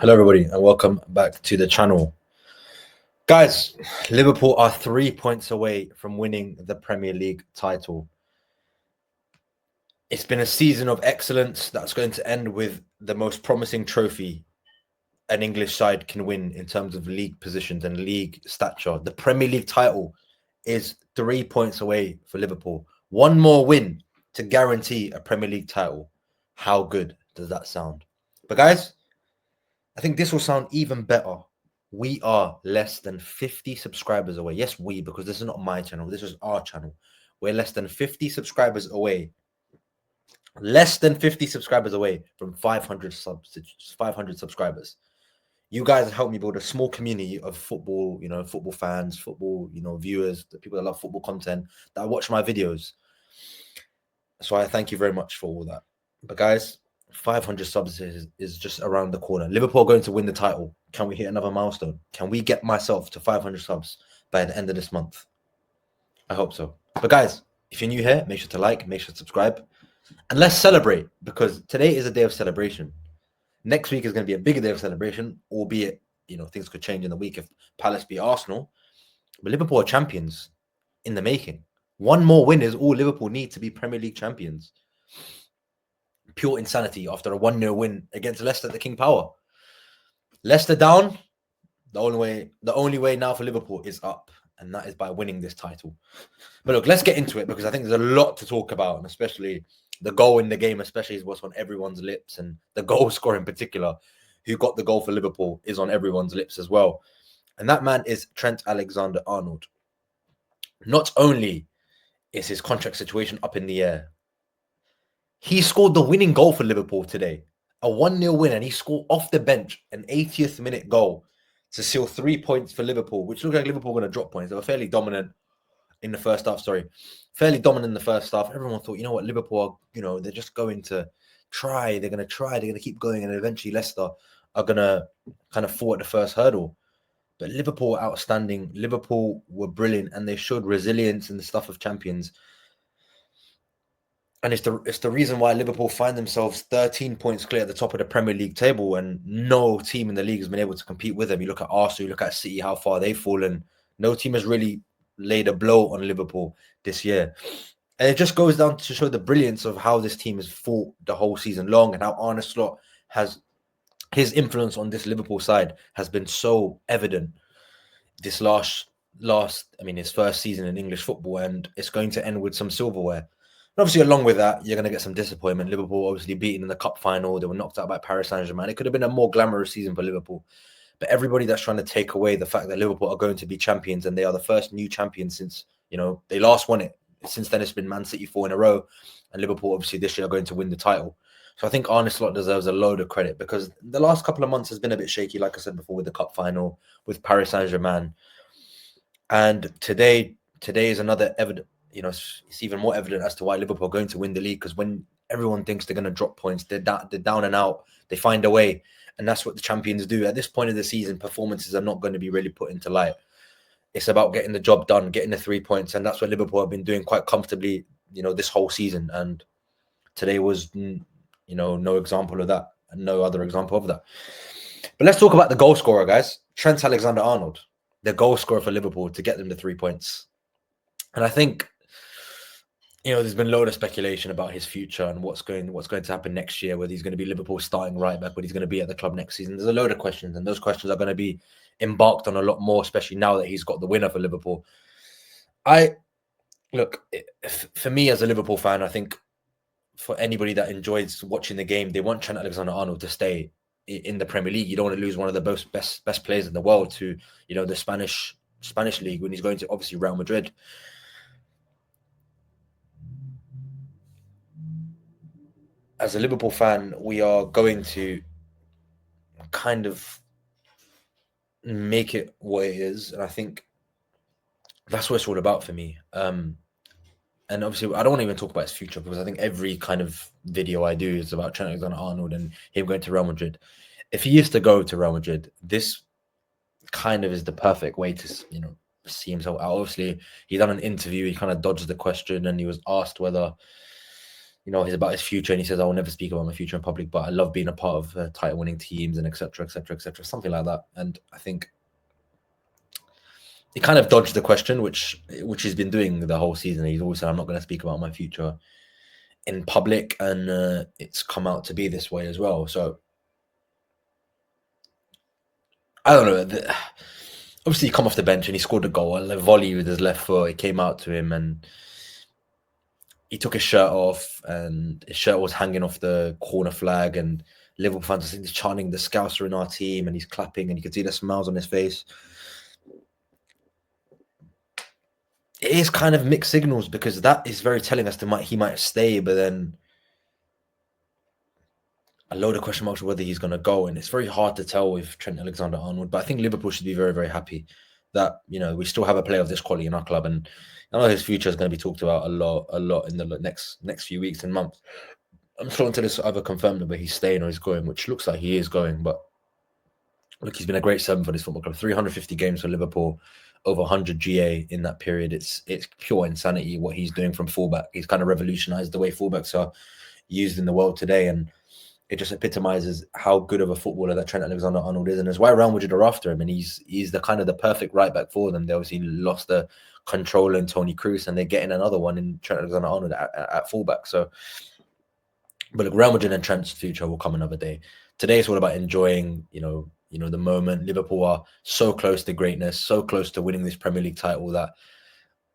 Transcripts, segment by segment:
Hello, everybody, and welcome back to the channel. Guys, Liverpool are 3 points away from winning the Premier League title. It's been a season of excellence that's going to end with the most promising trophy an English side can win in terms of league positions and league stature. The Premier League title is 3 points away for Liverpool. One more win to guarantee a Premier League title. How good does that sound? But guys, I think this will sound even better. We are less than 50 subscribers away. Yes, because this is not my channel. This is our channel. We're less than 50 subscribers away. Less than 50 subscribers away from 500 subscribers. You guys have helped me build a small community of football, football fans, football, viewers, the people that love football content, that watch my videos. So I thank you very much for all that. But guys, 500 subs is just around the corner. Liverpool are going to win the title. Can we hit another milestone? Can we get myself to 500 subs by the end of this month? I hope so. But guys, if you're new here, make sure to like, make sure to subscribe, and let's celebrate, because today is a day of celebration. Next week is going to be a bigger day of celebration, albeit, things could change in the week if Palace beat Arsenal. But Liverpool are champions in the making. One more win is all Liverpool need to be Premier League champions. Pure insanity after a 1-0 win against Leicester at the King Power. Leicester down. The only way now for Liverpool is up, and that is by winning this title. But look, let's get into it, because I think there's a lot to talk about, and especially the goal in the game, especially is what's on everyone's lips, and the goal scorer in particular, who got the goal for Liverpool, is on everyone's lips as well. And that man is Trent Alexander-Arnold. Not only is his contract situation up in the air, he scored the winning goal for Liverpool today. A 1-0 win, and he scored off the bench an 80th minute goal to seal 3 points for Liverpool, which looked like Liverpool were going to drop points. They were fairly dominant in the first half. Fairly dominant in the first half. Everyone thought, Liverpool are, they're just going to try. They're going to keep going, and eventually Leicester are going to kind of fall at the first hurdle. But Liverpool were outstanding. Liverpool were brilliant, and they showed resilience in the stuff of champions. And it's the reason why Liverpool find themselves 13 points clear at the top of the Premier League table, and no team in the league has been able to compete with them. You look at Arsenal, you look at City, how far they've fallen. No team has really laid a blow on Liverpool this year. And it just goes down to show the brilliance of how this team has fought the whole season long, and how Arne Slot has, his influence on this Liverpool side has been so evident this his first season in English football, and it's going to end with some silverware. And obviously, along with that, you're going to get some disappointment. Liverpool obviously beaten in the cup final. They were knocked out by Paris Saint-Germain. It could have been a more glamorous season for Liverpool. But everybody that's trying to take away the fact that Liverpool are going to be champions, and they are the first new champions since, they last won it. Since then, it's been Man City 4 in a row. And Liverpool, obviously, this year are going to win the title. So I think Arne Slot deserves a load of credit, because the last couple of months has been a bit shaky, like I said before, with the cup final, with Paris Saint-Germain. And today is another evidence. It's even more evident as to why Liverpool are going to win the league, because when everyone thinks they're going to drop points, they're down and out. They find a way, and that's what the champions do. At this point of the season, performances are not going to be really put into light. It's about getting the job done, getting the 3 points, and that's what Liverpool have been doing quite comfortably, this whole season. And today was, no example of that, and no other example of that. But let's talk about the goal scorer, guys. Trent Alexander-Arnold, the goal scorer for Liverpool to get them the 3 points. And I think, there's been a load of speculation about his future and what's going to happen next year, whether he's going to be Liverpool's starting right back, whether he's going to be at the club next season. There's a load of questions, and those questions are going to be embarked on a lot more, especially now that he's got the winner for Liverpool. For me as a Liverpool fan, I think for anybody that enjoys watching the game, they want Trent Alexander-Arnold to stay in the Premier League. You don't want to lose one of the best players in the world to, the Spanish league, when he's going to obviously Real Madrid. As a Liverpool fan, we are going to kind of make it what it is. And I think that's what it's all about for me. And obviously, I don't want to even talk about his future, because I think every kind of video I do is about Trent Alexander-Arnold and him going to Real Madrid. If he used to go to Real Madrid, this kind of is the perfect way to, see himself out. Obviously, he done an interview. He kind of dodged the question, and he was asked whether, he's about his future, and he says, "I will never speak about my future in public, but I love being a part of title-winning teams and etc. etc. etc." Something like that. And I think he kind of dodged the question, which he's been doing the whole season. He's always said, "I'm not going to speak about my future in public," and it's come out to be this way as well. So I don't know. Obviously, he come off the bench and he scored a goal, a volley with his left foot. It came out to him, and he took his shirt off, and his shirt was hanging off the corner flag. And Liverpool fans are chanting, "The Scouser in our team," and he's clapping, and you can see the smiles on his face. It is kind of mixed signals, because that is very telling as to he might stay, but then a load of question marks whether he's going to go, and it's very hard to tell with Trent Alexander-Arnold. But I think Liverpool should be very, very happy that we still have a player of this quality in our club, and I know his future is going to be talked about a lot in the next few weeks and months. I'm sure until it's either confirmed whether he's staying or he's going, which looks like he is going. But look, he's been a great servant for this football club. 350 games for Liverpool, over 100 GA in that period. It's pure insanity what he's doing from fullback. He's kind of revolutionized the way fullbacks are used in the world today, and it just epitomizes how good of a footballer that Trent Alexander-Arnold is, and it's why Real Madrid are after him. And he's the kind of the perfect right back for them. They obviously lost the controller in Toni Kroos, and they're getting another one in Trent Alexander-Arnold at fullback. So, but look, Real Madrid and Trent's future will come another day. Today it's all about enjoying, the moment. Liverpool are so close to greatness, so close to winning this Premier League title, that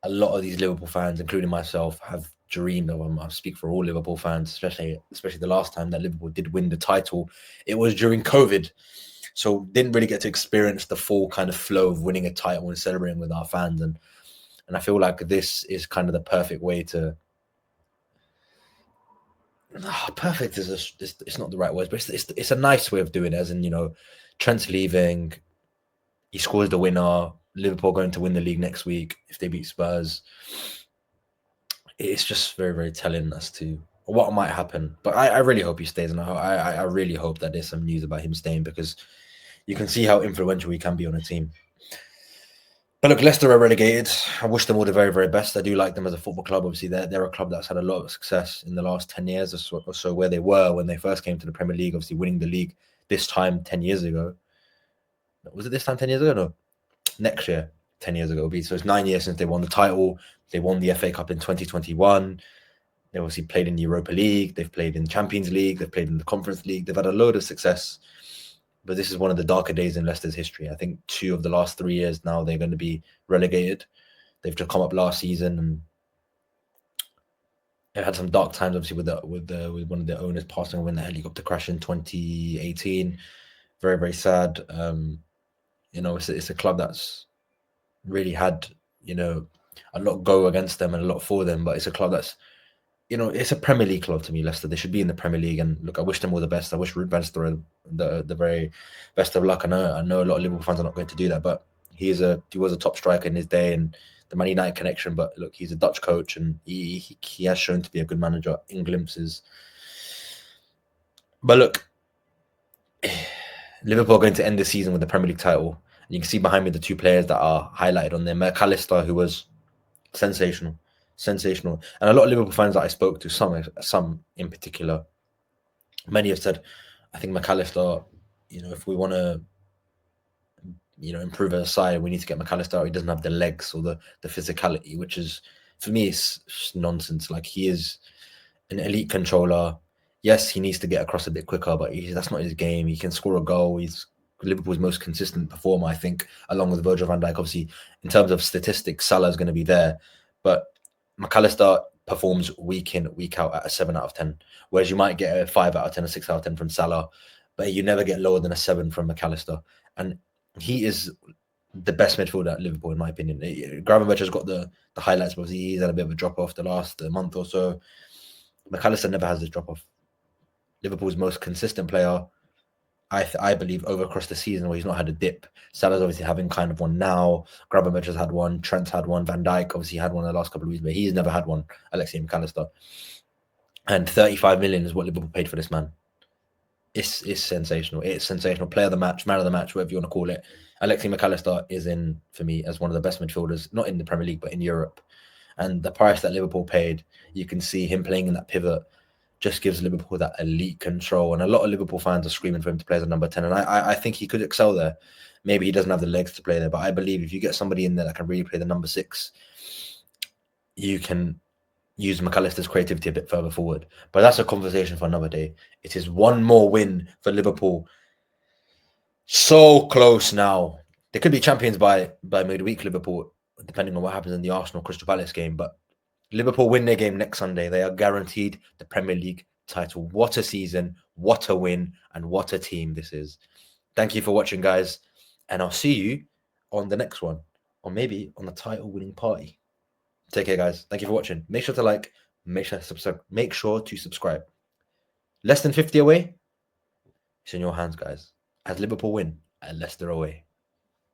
a lot of these Liverpool fans, including myself, have dreamed of them. I speak for all Liverpool fans, especially the last time that Liverpool did win the title. It was during COVID, so didn't really get to experience the full kind of flow of winning a title and celebrating with our fans. And I feel like this is kind of the perfect way to. Perfect is it's not the right word, but it's a nice way of doing it. As in, Trent's leaving, he scores the winner. Liverpool going to win the league next week if they beat Spurs. It's just very, very telling as to what might happen. But I really hope he stays, and I really hope that there's some news about him staying, because you can see how influential he can be on a team. But look, Leicester are relegated. I wish them all the very, very best. I do like them as a football club. Obviously, they're a club that's had a lot of success in the last 10 years or so, where they were when they first came to the Premier League, obviously winning the league this time 10 years ago. Was it this time 10 years ago? No. Next year, 10 years ago. So it's 9 years since they won the title. They won the FA Cup in 2021. They obviously played in the Europa League. They've played in the Champions League. They've played in the Conference League. They've had a load of success. But this is one of the darker days in Leicester's history. I think 2 of the last 3 years now they're going to be relegated. They've just come up last season, and they've had some dark times, obviously, with one of their owners passing away in the helicopter crash in 2018. Very, very sad. It's a club that's really had a lot go against them and a lot for them, but it's a club that's it's a Premier League club to me, Leicester. They should be in the Premier League, and look, I wish them all the best. I wish Ruud van Nistelrooy the very best of luck. I know a lot of Liverpool fans are not going to do that, but he was a top striker in his day, and the Man United connection. But look, he's a Dutch coach, and he has shown to be a good manager in glimpses. But look, Liverpool are going to end the season with the Premier League title. And you can see behind me the 2 players that are highlighted on there. McAllister, who was sensational. And a lot of Liverpool fans that I spoke to, some in particular, many have said, I think McAllister, if we want to, improve as a side, we need to get McAllister out. He doesn't have the legs or the physicality, which is, for me, it's just nonsense. Like, he is an elite controller. Yes, he needs to get across a bit quicker, but that's not his game. He can score a goal. He's Liverpool's most consistent performer, I think, along with Virgil van Dijk. Obviously, in terms of statistics, Salah is going to be there, but McAllister performs week in, week out at a 7 out of 10, whereas you might get a 5 out of 10, a 6 out of 10 from Salah, but you never get lower than a 7 from McAllister. And he is the best midfielder at Liverpool, in my opinion. Gravenberch has got the highlights, but he's had a bit of a drop-off the last month or so. McAllister never has this drop-off. Liverpool's most consistent player, I believe, over across the season, where he's not had a dip. Salah's obviously having kind of one now. Gravenberch has had one. Trent's had one. Van Dijk obviously had one in the last couple of weeks, but he's never had one. Alexis McAllister. And 35 million is what Liverpool paid for this man. It's sensational. It's sensational. Player of the match, man of the match, whatever you want to call it. Alexis McAllister is in, for me, as one of the best midfielders, not in the Premier League, but in Europe. And the price that Liverpool paid, you can see him playing in that pivot. just gives Liverpool that elite control. And a lot of Liverpool fans are screaming for him to play as a number 10. And I think he could excel there. Maybe he doesn't have the legs to play there, but I believe if you get somebody in there that can really play the number 6, you can use McAllister's creativity a bit further forward. But that's a conversation for another day. It is one more win for Liverpool. So close now. They could be champions by midweek, Liverpool, depending on what happens in the Arsenal-Crystal Palace game. But Liverpool win their game next Sunday. They are guaranteed the Premier League title. What a season, what a win, and what a team this is. Thank you for watching, guys. And I'll see you on the next one. Or maybe on the title-winning party. Take care, guys. Thank you for watching. Make sure to like, make sure to subscribe. Less than 50 away. It's in your hands, guys. As Liverpool win and Leicester away.